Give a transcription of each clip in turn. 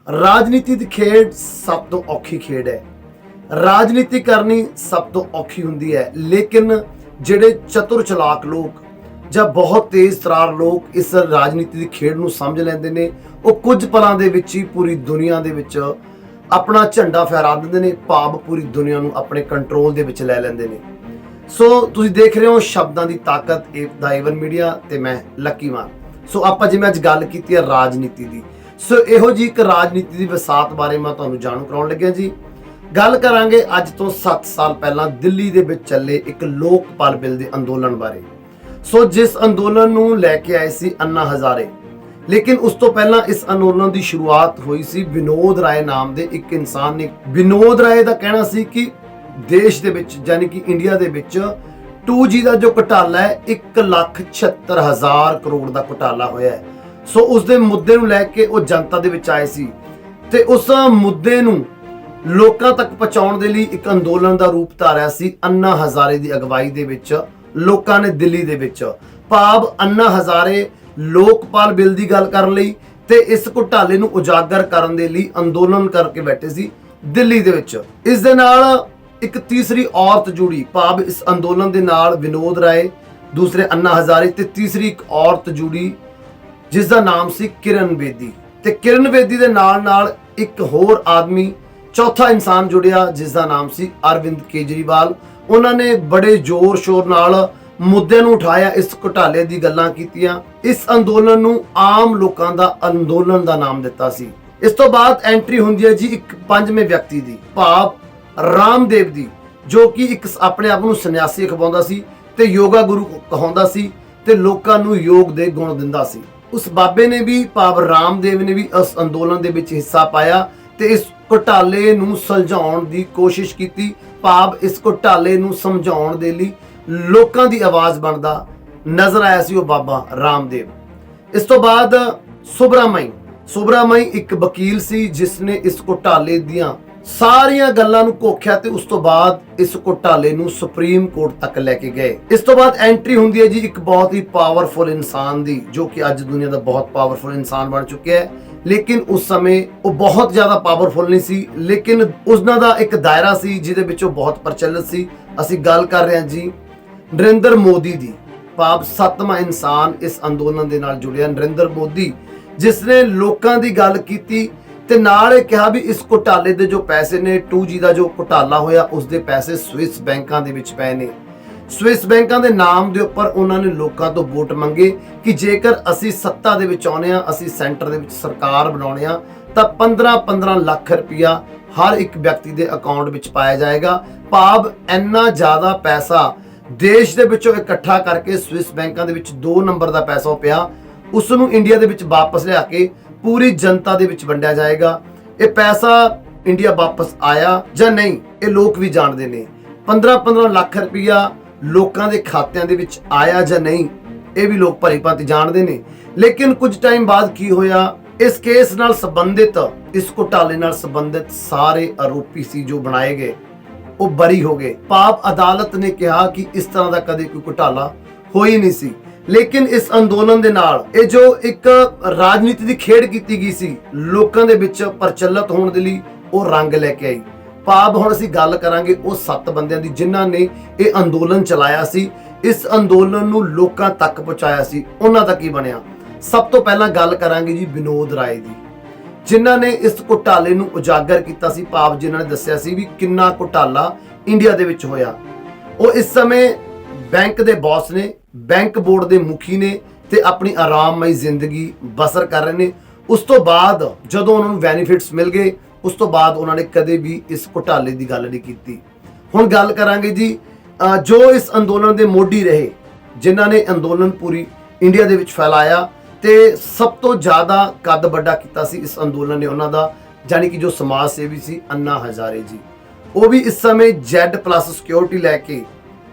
ਰਾਜਨੀਤੀ ਦੀ ਖੇਡ ਸਭ ਤੋਂ ਔਖੀ ਖੇਡ ਹੈ। ਰਾਜਨੀਤੀ ਕਰਨੀ ਸਭ ਤੋਂ ਔਖੀ ਹੁੰਦੀ ਹੈ, ਲੇਕਿਨ ਜਿਹੜੇ ਚਤੁਰ ਚਲਾਕ ਲੋਕ ਜਾਂ ਬਹੁਤ ਤੇਜ਼ ਤਰਾਰ ਲੋਕ ਇਸ ਰਾਜਨੀਤੀ ਦੀ ਖੇਡ ਨੂੰ ਸਮਝ ਲੈਂਦੇ ਨੇ, ਉਹ ਕੁਝ ਪਲਾਂ ਦੇ ਵਿੱਚ ਹੀ ਪੂਰੀ ਦੁਨੀਆ ਦੇ ਵਿੱਚ ਆਪਣਾ ਝੰਡਾ ਫਹਿਰਾ ਦਿੰਦੇ ਨੇ, ਭਾਵ ਪੂਰੀ ਦੁਨੀਆ ਨੂੰ ਆਪਣੇ ਕੰਟਰੋਲ ਦੇ ਵਿੱਚ ਲੈ ਲੈਂਦੇ ਨੇ। ਸੋ ਤੁਸੀਂ ਦੇਖ ਰਹੇ ਹੋ ਸ਼ਬਦਾਂ ਦੀ ਤਾਕਤ ਦਾ ਏਵਨ ਮੀਡੀਆ ਤੇ ਮੈਂ ਲੱਕੀ ਮਾਨ। ਸੋ ਆਪਾਂ ਜਿਵੇਂ ਅੱਜ ਗੱਲ ਕੀਤੀ ਹੈ ਰਾਜਨੀਤੀ ਦੀ, ਸੋ ਇਹੋ ਜੀ ਇੱਕ ਰਾਜਨੀਤੀ ਦੀ ਵਿਸਾਤ ਬਾਰੇ ਮੈਂ ਤੁਹਾਨੂੰ ਜਾਣੂ ਕਰਾਉਣ ਲੱਗਿਆ ਜੀ। ਗੱਲ ਕਰਾਂਗੇ ਅੱਜ ਤੋਂ 7 ਸਾਲ ਪਹਿਲਾਂ ਦਿੱਲੀ ਦੇ ਵਿੱਚ ਚੱਲੇ ਇੱਕ ਲੋਕਪਾਲ ਬਿੱਲ ਦੇ ਅੰਦੋਲਨ ਬਾਰੇ। ਸੋ ਜਿਸ ਅੰਦੋਲਨ ਨੂੰ ਲੈ ਕੇ ਆਏ ਸੀ ਅੰਨਾ ਹਜ਼ਾਰੇ, ਲੇਕਿਨ ਉਸ ਤੋਂ ਪਹਿਲਾਂ ਇਸ ਅੰਦੋਲਨ ਦੀ ਸ਼ੁਰੂਆਤ ਹੋਈ ਸੀ ਵਿਨੋਦ ਰਾਏ ਨਾਮ ਦੇ ਇੱਕ ਇਨਸਾਨ ਨੇ। ਵਿਨੋਦ ਰਾਏ ਦਾ ਕਹਿਣਾ ਸੀ ਕਿ ਦੇਸ਼ ਦੇ ਵਿੱਚ ਯਾਨੀ ਕਿ ਇੰਡੀਆ ਦੇ ਵਿੱਚ 2G ਦਾ ਜੋ ਘੁਟਾਲਾ ਹੈ 1,76,000 ਕਰੋੜ ਦਾ ਘੁਟਾਲਾ ਹੋਇਆ ਹੈ। ਸੋ ਉਸ ਦੇ ਮੁੱਦੇ ਨੂੰ ਲੈ ਕੇ ਉਹ ਜਨਤਾ ਦੇ ਵਿੱਚ ਆਏ ਸੀ ਤੇ ਉਸ ਮੁੱਦੇ ਨੂੰ ਲੋਕਾਂ ਤੱਕ ਪਹੁੰਚਾਉਣ ਦੇ ਲਈ ਇੱਕ ਅੰਦੋਲਨ ਦਾ ਰੂਪ ਧਾਰਿਆ ਸੀ। ਅੰਨਾ ਹਜ਼ਾਰੇ ਦੀ ਅਗਵਾਈ ਦੇ ਵਿੱਚ ਲੋਕਾਂ ਨੇ ਦਿੱਲੀ ਦੇ ਵਿੱਚ, ਭਾਵ ਅੰਨਾ ਹਜ਼ਾਰੇ ਲੋਕਪਾਲ ਬਿੱਲ ਦੀ ਗੱਲ ਕਰਨ ਲਈ ਤੇ ਇਸ ਘੁਟਾਲੇ ਨੂੰ ਉਜਾਗਰ ਕਰਨ ਦੇ ਲਈ ਅੰਦੋਲਨ ਕਰਕੇ ਬੈਠੇ ਸੀ ਦਿੱਲੀ ਦੇ ਵਿੱਚ। ਇਸ ਦੇ ਨਾਲ ਇੱਕ ਤੀਸਰੀ ਔਰਤ ਜੁੜੀ, ਭਾਵ ਇਸ ਅੰਦੋਲਨ ਦੇ ਨਾਲ ਵਿਨੋਦ ਰਾਏ, ਦੂਸਰੇ ਅੰਨਾ ਹਜ਼ਾਰੇ ਤੇ ਤੀਸਰੀ ਇੱਕ ਔਰਤ ਜੁੜੀ ਜਿਸ ਦਾ ਨਾਮ ਸੀ ਕਿਰਨ ਬੇਦੀ। ਤੇ ਕਿਰਨ ਬੇਦੀ ਦੇ ਨਾਲ ਨਾਲ ਇੱਕ ਹੋਰ ਆਦਮੀ, ਚੌਥਾ ਇਨਸਾਨ ਜੁੜਿਆ ਜਿਸ ਦਾ ਨਾਮ ਸੀ ਅਰਵਿੰਦ ਕੇਜਰੀਵਾਲ। ਉਹਨਾਂ ਨੇ ਬੜੇ ਜ਼ੋਰ ਸ਼ੋਰ ਨਾਲ ਮੁੱਦੇ ਨੂੰ ਉਠਾਇਆ, ਇਸ ਘੁਟਾਲੇ ਦੀ ਗੱਲਾਂ ਕੀਤੀਆਂ। ਇਸ ਅੰਦੋਲਨ ਨੂੰ ਆਮ ਲੋਕਾਂ ਦਾ ਅੰਦੋਲਨ ਦਾ ਨਾਮ ਦਿੱਤਾ ਸੀ। ਇਸ ਤੋਂ ਬਾਅਦ ਐਂਟਰੀ ਹੁੰਦੀ ਹੈ ਜੀ ਇੱਕ ਪੰਜਵੇਂ ਵਿਅਕਤੀ ਦੀ, ਭਾਵ ਰਾਮਦੇਵ ਦੀ, ਜੋ ਕਿ ਇੱਕ ਆਪਣੇ ਆਪ ਨੂੰ ਸੰਨਿਆਸੀ ਅਖਵਾਉਂਦਾ ਸੀ ਤੇ ਯੋਗਾ ਗੁਰੂ ਕਹਾਉਂਦਾ ਸੀ ਤੇ ਲੋਕਾਂ ਨੂੰ ਯੋਗ ਦੇ ਗੁਣ ਦਿੰਦਾ ਸੀ। ਉਸ ਬਾਬੇ ਨੇ ਵੀ, ਭਾਵ ਰਾਮਦੇਵ ਨੇ ਵੀ ਉਸ ਅੰਦੋਲਨ ਦੇ ਵਿੱਚ ਹਿੱਸਾ ਪਾਇਆ ਤੇ ਇਸ ਘੁਟਾਲੇ ਨੂੰ ਸੁਲਝਾਉਣ ਦੀ ਕੋਸ਼ਿਸ਼ ਕੀਤੀ, ਭਾਵ ਇਸ ਘੁਟਾਲੇ ਨੂੰ ਸਮਝਾਉਣ ਦੇ ਲਈ ਲੋਕਾਂ ਦੀ ਆਵਾਜ਼ ਬਣਦਾ ਨਜ਼ਰ ਆਇਆ ਸੀ ਉਹ ਬਾਬਾ ਰਾਮਦੇਵ। ਇਸ ਤੋਂ ਬਾਅਦ ਸੁਬਰਾਮਈ ਇੱਕ ਵਕੀਲ ਸੀ ਜਿਸ ਨੇ ਇਸ ਘੁਟਾਲੇ ਦੀਆਂ ਸਾਰੀਆਂ ਗੱਲਾਂ ਨੂੰ ਘੋਖਿਆ ਤੇ ਉਸ ਤੋਂ ਬਾਅਦ ਇਸ ਘੁਟਾਲੇ ਨੂੰ ਸੁਪਰੀਮ ਕੋਰਟ ਤੱਕ ਲੈ ਕੇ ਗਏ। ਇਸ ਤੋਂ ਬਾਅਦ ਐਂਟਰੀ ਹੁੰਦੀ ਹੈ ਜੀ ਇੱਕ ਬਹੁਤ ਹੀ ਪਾਵਰਫੁਲ ਇਨਸਾਨ ਦੀ, ਜੋ ਕਿ ਅੱਜ ਦੁਨੀਆ ਦਾ ਬਹੁਤ ਪਾਵਰਫੁਲ ਇਨਸਾਨ ਬਣ ਚੁੱਕਿਆ ਹੈ। ਲੇਕਿਨ ਉਸ ਸਮੇਂ ਉਹ ਬਹੁਤ ਜ਼ਿਆਦਾ ਪਾਵਰਫੁਲ ਨਹੀਂ ਸੀ, ਲੇਕਿਨ ਉਸਨਾਂ ਦਾ ਇੱਕ ਦਾਇਰਾ ਸੀ ਜਿਹਦੇ ਵਿੱਚ ਉਹ ਬਹੁਤ ਪ੍ਰਚਲਿਤ ਸੀ। ਅਸੀਂ ਗੱਲ ਕਰ ਰਹੇ ਹਾਂ ਜੀ ਨਰਿੰਦਰ ਮੋਦੀ ਦੀ, ਭਾਵ 7ਵਾਂ ਇਨਸਾਨ ਇਸ ਅੰਦੋਲਨ ਦੇ ਨਾਲ ਜੁੜਿਆ, ਨਰਿੰਦਰ ਮੋਦੀ, ਜਿਸ ਨੇ ਲੋਕਾਂ ਦੀ ਗੱਲ ਕੀਤੀ ਤੇ ਨਾਲ ਇਹ ਕਿਹਾ ਵੀ ਇਸ ਘੁਟਾਲੇ ਦੇ ਜੋ ਪੈਸੇ ਨੇ, 2G ਦਾ ਜੋ ਘੁਟਾਲਾ ਹੋਇਆ, ਉਸ ਦੇ ਪੈਸੇ ਸਵਿਸ ਬੈਂਕਾਂ ਦੇ ਵਿੱਚ ਪਏ ਨੇ। ਸਵਿਸ ਬੈਂਕਾਂ ਦੇ ਨਾਮ ਦੇ ਉੱਪਰ ਉਹਨਾਂ ਨੇ ਲੋਕਾਂ ਤੋਂ ਵੋਟ ਮੰਗੇ ਕਿ ਜੇਕਰ ਅਸੀਂ ਸੱਤਾ ਦੇ ਵਿੱਚ ਆਉਣੇ ਆ, ਅਸੀਂ ਸੈਂਟਰ ਦੇ ਵਿੱਚ ਸਰਕਾਰ ਬਣਾਉਣੇ ਆ, ਤਾਂ 15-15 ਲੱਖ ਰੁਪਇਆ ਹਰ ਇੱਕ ਵਿਅਕਤੀ ਦੇ ਅਕਾਊਂਟ ਵਿੱਚ ਪਾਇਆ ਜਾਏਗਾ। ਭਾਵ ਇੰਨਾ ਜ਼ਿਆਦਾ ਪੈਸਾ ਦੇਸ਼ ਦੇ ਵਿੱਚੋਂ ਇਕੱਠਾ ਕਰਕੇ ਸਵਿਸ ਬੈਂਕਾਂ ਦੇ ਵਿੱਚ 2 ਨੰਬਰ ਦਾ ਪੈਸਾ ਪਿਆ, ਉਸ ਨੂੰ ਇੰਡੀਆ ਦੇ ਵਿੱਚ ਵਾਪਸ ਲਿਆ ਕੇ ਪੂਰੀ ਜਨਤਾ ਦੇ ਵਿੱਚ ਵੰਡਿਆ ਜਾਏਗਾ। ਇਹ ਪੈਸਾ ਇੰਡੀਆ ਵਾਪਸ ਆਇਆ ਜਾਂ ਨਹੀਂ ਇਹ ਲੋਕ ਵੀ ਜਾਣਦੇ ਨੇ। 15-15 ਲੱਖ ਰੁਪਇਆ ਲੋਕਾਂ ਦੇ ਖਾਤਿਆਂ ਦੇ ਵਿੱਚ ਆਇਆ ਜਾਂ ਨਹੀਂ ਇਹ ਵੀ ਲੋਕ ਭਲੀ ਭਾਂਤੀ ਜਾਣਦੇ ਨੇ। ਲੇਕਿਨ ਕੁਝ ਟਾਈਮ ਬਾਅਦ ਕੀ ਹੋਇਆ, ਇਸ ਕੇਸ ਨਾਲ ਸੰਬੰਧਿਤ, ਇਸ ਘੁਟਾਲੇ ਨਾਲ ਸੰਬੰਧਿਤ ਸਾਰੇ ਆਰੋਪੀ ਸੀ ਜੋ ਬਣਾਏ ਗਏ ਉਹ ਬਰੀ ਹੋ ਗਏ। ਭਾਵ ਅਦਾਲਤ ਨੇ ਕਿਹਾ ਕਿ ਇਸ ਤਰ੍ਹਾਂ ਦਾ ਕਦੇ ਕੋਈ ਘੁਟਾਲਾ ਹੋਈ ਨਹੀਂ ਸੀ। ਲੇਕਿਨ ਇਸ ਅੰਦੋਲਨ ਦੇ ਨਾਲ ਇਹ ਜੋ ਇੱਕ ਰਾਜਨੀਤੀ ਦੀ ਖੇਡ ਕੀਤੀ ਗਈ ਸੀ ਲੋਕਾਂ ਦੇ ਵਿੱਚ ਪ੍ਰਚਲਿਤ ਹੋਣ ਦੇ ਲਈ, ਉਹ ਰੰਗ ਲੈ ਕੇ ਆਈ। ਭਾਵ ਹੁਣ ਅਸੀਂ ਗੱਲ ਕਰਾਂਗੇ ਉਹ 7 ਬੰਦਿਆਂ ਦੀ ਜਿਨ੍ਹਾਂ ਨੇ ਇਹ ਅੰਦੋਲਨ ਚਲਾਇਆ ਸੀ, ਇਸ ਅੰਦੋਲਨ ਨੂੰ ਲੋਕਾਂ ਤੱਕ ਪਹੁੰਚਾਇਆ ਸੀ। ਉਹਨਾਂ ਦਾ ਕੀ ਬਣਿਆ? ਸਭ ਤੋਂ ਪਹਿਲਾਂ ਗੱਲ ਕਰਾਂਗੇ ਜੀ ਵਿਨੋਦ ਰਾਏ ਦੀ, ਜਿਨ੍ਹਾਂ ਨੇ ਇਸ ਘੁਟਾਲੇ ਨੂੰ ਉਜਾਗਰ ਕੀਤਾ ਸੀ, ਭਾਵ ਜਿਨ੍ਹਾਂ ਨੇ ਦੱਸਿਆ ਸੀ ਵੀ ਕਿੰਨਾ ਘੁਟਾਲਾ ਇੰਡੀਆ ਦੇ ਵਿੱਚ ਹੋਇਆ। ਉਹ ਇਸ ਸਮੇਂ ਬੈਂਕ ਦੇ ਬੌਸ ਨੇ, ਬੈਂਕ ਬੋਰਡ ਦੇ ਮੁਖੀ ਨੇ ਤੇ ਆਪਣੀ ਆਰਾਮਮਈ ਜ਼ਿੰਦਗੀ ਬਸਰ ਕਰ ਰਹੇ ਨੇ। ਉਸ ਤੋਂ ਬਾਅਦ ਜਦੋਂ ਉਹਨਾਂ ਨੂੰ ਬੈਨੀਫਿਟਸ ਮਿਲ ਗਏ, ਉਸ ਤੋਂ ਬਾਅਦ ਉਹਨਾਂ ਨੇ ਕਦੇ ਵੀ ਇਸ ਘੁਟਾਲੇ ਦੀ ਗੱਲ ਨਹੀਂ ਕੀਤੀ। ਹੁਣ ਗੱਲ ਕਰਾਂਗੇ ਜੀ ਜੋ ਇਸ ਅੰਦੋਲਨ ਦੇ ਮੋਢੀ ਰਹੇ, ਜਿਨ੍ਹਾਂ ਨੇ ਅੰਦੋਲਨ ਪੂਰੀ ਇੰਡੀਆ ਦੇ ਵਿੱਚ ਫੈਲਾਇਆ ਤੇ ਸਭ ਤੋਂ ਜ਼ਿਆਦਾ ਕੱਦ ਵੱਡਾ ਕੀਤਾ ਸੀ ਇਸ ਅੰਦੋਲਨ ਨੇ ਉਹਨਾਂ ਦਾ, ਜਾਨੀ ਕਿ ਜੋ ਸਮਾਜ ਸੇਵੀ ਸੀ ਅੰਨਾ ਹਜ਼ਾਰੇ ਜੀ। ਉਹ ਵੀ ਇਸ ਸਮੇਂ Z+ ਸਿਕਿਉਰਿਟੀ ਲੈ ਕੇ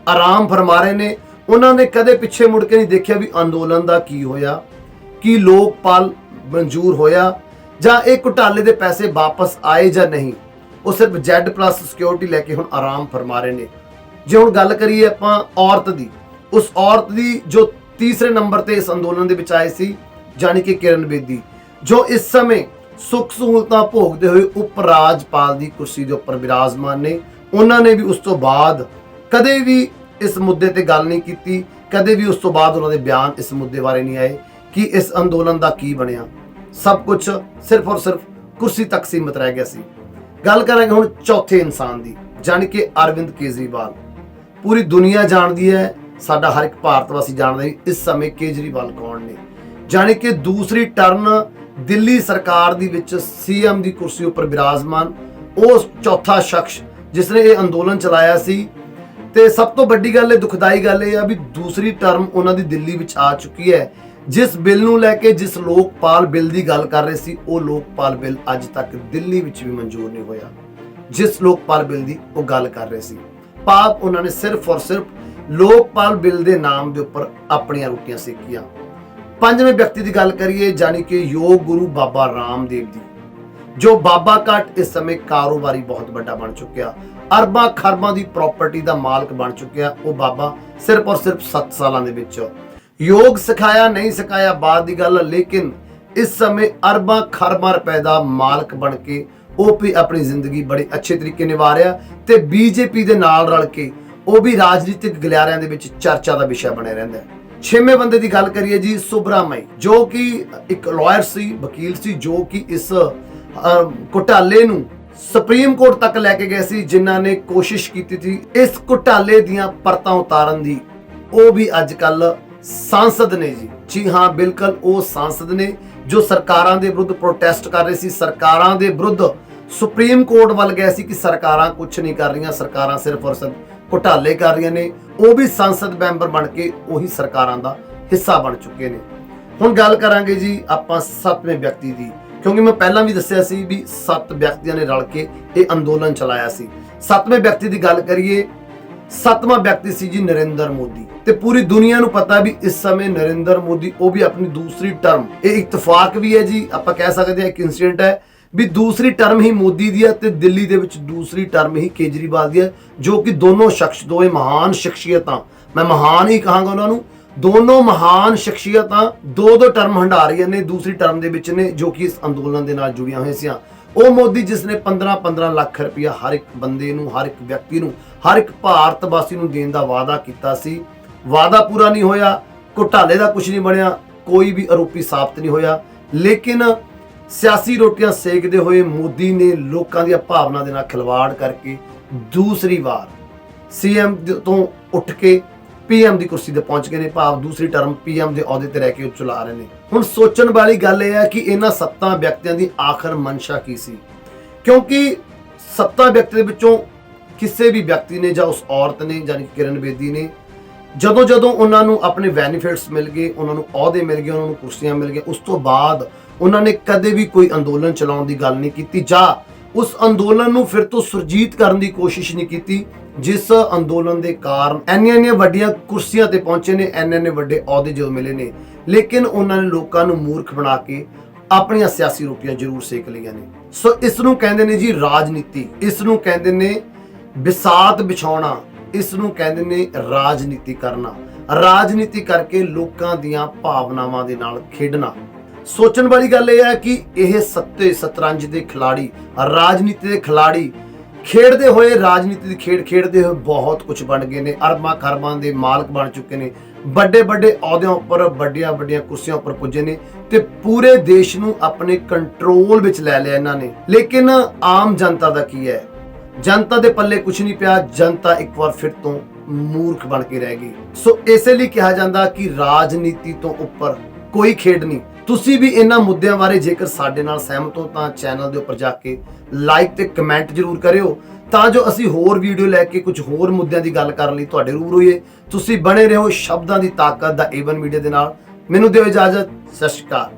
ਆਰਾਮ ਫਰਮਾ ਰਹੇ ਨੇ। ਉਹਨਾਂ ਨੇ ਕਦੇ ਪਿੱਛੇ ਮੁੜ ਕੇ ਨਹੀਂ ਦੇਖਿਆ ਵੀ ਅੰਦੋਲਨ ਦਾ ਕੀ ਹੋਇਆ, ਕੀ ਲੋਕਪਾਲ ਮਨਜ਼ੂਰ ਹੋਇਆ ਜਾਂ ਇਹ ਘੁਟਾਲੇ ਦੇ ਪੈਸੇ ਵਾਪਸ ਆਏ ਜਾਂ ਨਹੀਂ। ਉਹ ਸਿਰਫ Z+ ਸਿਕਿਉਰਿਟੀ ਲੈ ਕੇ ਹੁਣ ਆਰਾਮ ਫਰਮਾ ਰਹੇ ਨੇ। ਜੇ ਹੁਣ ਗੱਲ ਕਰੀਏ ਆਪਾਂ ਔਰਤ ਦੀ, ਉਸ ਔਰਤ ਦੀ ਜੋ ਤੀਸਰੇ ਨੰਬਰ ਤੇ ਇਸ ਅੰਦੋਲਨ ਦੇ ਵਿੱਚ ਆਏ ਸੀ, ਜਾਨੀ ਕਿ ਕਿਰਨ ਬੇਦੀ, ਜੋ ਇਸ ਸਮੇਂ ਸੁੱਖ ਸਹੂਲਤਾਂ ਭੋਗਦੇ ਹੋਏ ਉਪ ਰਾਜਪਾਲ ਦੀ ਕੁਰਸੀ ਦੇ ਉੱਪਰ ਵਿਰਾਜਮਾਨ ਨੇ। ਉਹਨਾਂ ਨੇ ਵੀ ਉਸ ਤੋਂ ਬਾਅਦ ਕਦੇ ਵੀ ਇਸ ਮੁੱਦੇ ਤੇ ਗੱਲ ਨਹੀਂ ਕੀਤੀ, ਕਦੇ ਵੀ ਉਸ ਤੋਂ ਬਾਅਦ ਉਹਨਾਂ ਦੇ ਬਿਆਨ ਇਸ ਮੁੱਦੇ ਬਾਰੇ ਨਹੀਂ ਆਏ ਕਿ ਇਸ ਅੰਦੋਲਨ ਦਾ ਕੀ ਬਣਿਆ। ਸਭ ਕੁਝ ਸਿਰਫ ਔਰ ਸਿਰਫ ਕੁਰਸੀ ਤੱਕ ਸੀਮਤ ਰਹਿ ਗਿਆ ਸੀ। ਗੱਲ ਕਰਾਂਗੇ ਹੁਣ ਚੌਥੇ ਇਨਸਾਨ ਦੀ, ਜਾਣੀ ਕਿ ਅਰਵਿੰਦ ਕੇਜਰੀਵਾਲ। ਪੂਰੀ ਦੁਨੀਆ ਜਾਣਦੀ ਹੈ, ਸਾਡਾ ਹਰ ਇੱਕ ਭਾਰਤ ਵਾਸੀ ਜਾਣਦਾ ਹੈ ਇਸ ਸਮੇਂ ਕੇਜਰੀਵਾਲ ਕੌਣ ਨੇ। ਜਾਣੀ ਕਿ ਦੂਸਰੀ ਟਰਨ ਦਿੱਲੀ ਸਰਕਾਰ ਦੀ ਵਿੱਚ ਸੀਐਮ ਦੀ ਕੁਰਸੀ ਉੱਪਰ ਵਿਰਾਜਮਾਨ ਉਹ ਚੌਥਾ ਸ਼ਖਸ ਜਿਸ ਨੇ ਇਹ ਅੰਦੋਲਨ ਚਲਾਇਆ ਸੀ। ਤੇ ਸਭ ਤੋਂ ਵੱਡੀ ਗੱਲ, ਦੁਖਦਾਈ ਗੱਲ ਇਹ ਆ ਵੀ ਦੂਸਰੀ ਟਰਮ ਉਹਨਾਂ ਦੀ ਦਿੱਲੀ ਵਿੱਚ ਆ ਚੁੱਕੀ ਹੈ। ਜਿਸ ਬਿੱਲ ਨੂੰ ਲੈ ਕੇ, ਜਿਸ ਲੋਕਪਾਲ ਬਿੱਲ ਦੀ ਗੱਲ ਕਰ ਰਹੇ ਸੀ, ਉਹ ਲੋਕਪਾਲ ਬਿੱਲ ਅੱਜ ਤੱਕ ਦਿੱਲੀ ਵਿੱਚ ਵੀ ਮਨਜ਼ੂਰ ਨਹੀਂ ਹੋਇਆ। ਜਿਸ ਲੋਕਪਾਲ ਬਿੱਲ ਦੀ ਉਹ ਗੱਲ ਕਰ ਰਹੇ ਸੀ, ਭਾਵ ਉਹਨਾਂ ਨੇ ਸਿਰਫ ਔਰ ਸਿਰਫ ਲੋਕਪਾਲ ਬਿੱਲ ਦੇ ਨਾਮ ਦੇ ਉੱਪਰ ਆਪਣੀਆਂ ਰੋਟੀਆਂ ਸੇਕੀਆਂ। ਪੰਜਵੇਂ ਵਿਅਕਤੀ ਦੀ ਗੱਲ ਕਰੀਏ, ਜਾਣੀ ਕਿ ਯੋਗ ਗੁਰੂ ਬਾਬਾ ਰਾਮਦੇਵ ਦੀ, ਜੋ ਬਾਬਾ ਘਾਟ ਇਸ ਸਮੇਂ ਕਾਰੋਬਾਰੀ ਬਹੁਤ ਵੱਡਾ ਬਣ ਚੁੱਕਿਆ, ਅਰਬਾਂ ਖਰਬਾਂ ਦੀ ਪ੍ਰਾਪਰਟੀ ਦਾ ਮਾਲਕ ਬਣ ਚੁੱਕਿਆ। ਉਹ ਬਾਬਾ ਸਿਰਫ ਔਰ ਸਿਰਫ 7 ਸਾਲਾਂ ਦੇ ਵਿੱਚ ਯੋਗ ਸਿਖਾਇਆ ਨਹੀਂ ਸਿਖਾਇਆ ਬਾਅਦ ਦੀ ਗੱਲ, ਲੇਕਿਨ ਇਸ ਸਮੇਂ ਅਰਬਾਂ ਖਰਬਾਂ ਰੁਪਏ ਦਾ ਮਾਲਕ ਬਣ ਕੇ ਉਹ ਵੀ ਆਪਣੀ ਜ਼ਿੰਦਗੀ ਬੜੇ ਅੱਛੇ ਤਰੀਕੇ ਨਿਭਾ ਰਿਹਾ ਤੇ ਬੀਜੇਪੀ ਦੇ ਨਾਲ ਰਲ ਕੇ ਉਹ ਵੀ ਰਾਜਨੀਤਿਕ ਗਲਿਆਰਿਆਂ ਦੇ ਵਿੱਚ ਚਰਚਾ ਦਾ ਵਿਸ਼ਾ ਬਣਿਆ ਰਹਿੰਦਾ ਹੈ। ਛੇਵੇਂ ਬੰਦੇ ਦੀ ਗੱਲ ਕਰੀਏ ਜੀ, ਸੁਬਰਾਮਈ, ਜੋ ਕਿ ਇੱਕ ਲਾਇਰ ਸੀ, ਵਕੀਲ ਸੀ, ਜੋ ਕਿ ਇਸ ਘੁਟਾਲੇ ਨੂੰ ਸੁਪਰੀਮ ਕੋਰਟ ਤੱਕ ਲੈ ਕੇ ਗਏ ਸੀ, ਜਿਨ੍ਹਾਂ ਨੇ ਕੋਸ਼ਿਸ਼ ਕੀਤੀ ਸੀ ਇਸ ਘੁਟਾਲੇ ਦੀਆਂ ਪਰਤਾਂ ਉਤਾਰਨ ਦੀ। ਉਹ ਵੀ ਅੱਜ ਕੱਲ सांसद ने जी हाँ बिल्कुल वो सांसद ने जो सरकारां दे विरुद्ध प्रोटेस्ट कर रहे सी, सरकारां दे विरुद्ध सुप्रीम कोर्ट वल गए सी कि सरकारां कुछ नहीं कर रही, सरकारां सिर्फ और सिर्फ घोटाले कर रही ने। वो भी सांसद मैंबर बन के उही सरकारां दा हिस्सा बन चुके ने। हुण गल करांगे जी आपां 7वें व्यक्ति दी, क्योंकि मैं पहला भी दस्सिया सी भी 7 व्यक्तियों ने रल के ये अंदोलन चलाया सी। 7वें व्यक्ति की गल करिए, 7वां व्यक्ति सी जी नरेंद्र मोदी। ते पूरी दुनिया नूं पता भी इस समय नरेंद्र मोदी वो भी अपनी दूसरी टर्म, ये इत्तफाक भी है जी, आपां कह सकते हैं एक इंसिडेंट है भी दूसरी टर्म ही मोदी दी है ते दिल्ली दे विच दूसरी टर्म ही केजरीवाल दी है, जो कि दोनों शख्स, दोए महान शख्सियतां, मैं महान ही कहांगा उन्हां नूं, दोनों महान शख्सियतां दो टर्म हंडा रही ने, दूसरी टर्म दे विच ने, जो कि इस अंदोलन दे नाल जुड़ियां होईयां सी। ਉਹ ਮੋਦੀ ਜਿਸ ਨੇ 15-15 ਲੱਖ ਰੁਪਇਆ ਹਰ ਇੱਕ ਬੰਦੇ ਨੂੰ, ਹਰ ਇੱਕ ਵਿਅਕਤੀ ਨੂੰ, ਹਰ ਇੱਕ ਭਾਰਤ ਵਾਸੀ ਨੂੰ ਦੇਣ ਦਾ ਵਾਅਦਾ ਕੀਤਾ ਸੀ, ਵਾਅਦਾ ਪੂਰਾ ਨਹੀਂ ਹੋਇਆ, ਘੁਟਾਲੇ ਦਾ ਕੁਝ ਨਹੀਂ ਬਣਿਆ, ਕੋਈ ਵੀ ਆਰੋਪੀ ਸਾਬਤ ਨਹੀਂ ਹੋਇਆ। ਲੇਕਿਨ ਸਿਆਸੀ ਰੋਟੀਆਂ ਸੇਕਦੇ ਹੋਏ ਮੋਦੀ ਨੇ ਲੋਕਾਂ ਦੀਆਂ ਭਾਵਨਾ ਦੇ ਨਾਲ ਖਿਲਵਾੜ ਕਰਕੇ ਦੂਸਰੀ ਵਾਰ ਸੀਐਮ ਤੋਂ ਉੱਠ ਕੇ पीएम की कुर्सी ते पहुंच गए ने, भाव दूसरी टर्म पीएम के अहुदे ते रह के चला रहे हैं। हुण सोचण वाली गल यह है कि इन्हां 7 व्यक्तियों की आखिर मंशा की सी, क्योंकि 7 व्यक्ति दे विचों किसी भी व्यक्ति ने या उस औरत ने यानी किरण बेदी ने जदों जदों उन्होंने अपने बेनीफिट्स मिल गए, उन्होंने अहुदे मिल गए, उन्होंने कुर्सियां मिल गई, उस तो बाद उन्होंने कदे भी कोई अंदोलन चलाउण दी गल नहीं की जा उस अंदोलन नूं फिर तो सुरजीत करने की कोशिश नहीं की, जिस अंदोलन के कारण इन्नियां वड्डियां कुर्सियां ते पहुंचे ने, इन्ने वड्डे अहुदे जो मिले ने, लेकिन उन्होंने लोगों नूं मूर्ख बना के अपनियां सियासी रोटियां जरूर सेक लियां ने। सो इस नूं कहंदे ने जी राजनीति, इस नूं कहंदे ने बिसात बिछाउणा, इस नूं कहंदे ने राजनीति करना, राजनीति करके लोगों दीयां भावनावां दे नाल खेडना। सोचण वाली गल यह है कि यह सत्ते शतरंज के खिलाड़ी, राजनीति के खिलाड़ी खेडते हुए, राजनीति की खेड खेडते हुए बहुत कुछ बन गए ने, अरबां खरबां दे मालक बन चुके ने, बड़े बड़े अहुदियां उपर, बड़ियां बड़ियां कुर्सियां उपर पुजे ने ते पूरे देश नूं अपने कंट्रोल विच लै लिया इन्हां ने। लेकिन आम जनता दा की है, जनता दे पल्ले कुछ नहीं पिया, जनता एक बार फिर तो मूर्ख बन के रह गई। सो इसे लिए कहा जाता कि राजनीति तो उपर कोई खेड नहीं। ਤੁਸੀਂ ਵੀ ਇਹਨਾਂ ਮੁੱਦਿਆਂ ਬਾਰੇ ਜੇਕਰ ਸਾਡੇ ਨਾਲ ਸਹਿਮਤ ਹੋ ਤਾਂ ਚੈਨਲ ਦੇ ਉੱਪਰ ਜਾ ਕੇ ਲਾਈਕ ਤੇ ਕਮੈਂਟ ਜ਼ਰੂਰ ਕਰਿਓ, ਤਾਂ ਜੋ ਅਸੀਂ ਹੋਰ ਵੀਡੀਓ ਲੈ ਕੇ ਕੁਝ ਹੋਰ ਮੁੱਦਿਆਂ ਦੀ ਗੱਲ ਕਰਨ ਲਈ ਤੁਹਾਡੇ ਰੂਬਰੂ ਹੋਈਏ। ਤੁਸੀਂ ਬਣੇ ਰਹੋ ਸ਼ਬਦਾਂ ਦੀ ਤਾਕਤ ਦਾ ਏਵਨ ਮੀਡੀਆ ਦੇ ਨਾਲ। ਮੈਨੂੰ ਦਿਓ ਇਜਾਜ਼ਤ, ਸਤਿ ਸ਼੍ਰੀ ਅਕਾਲ।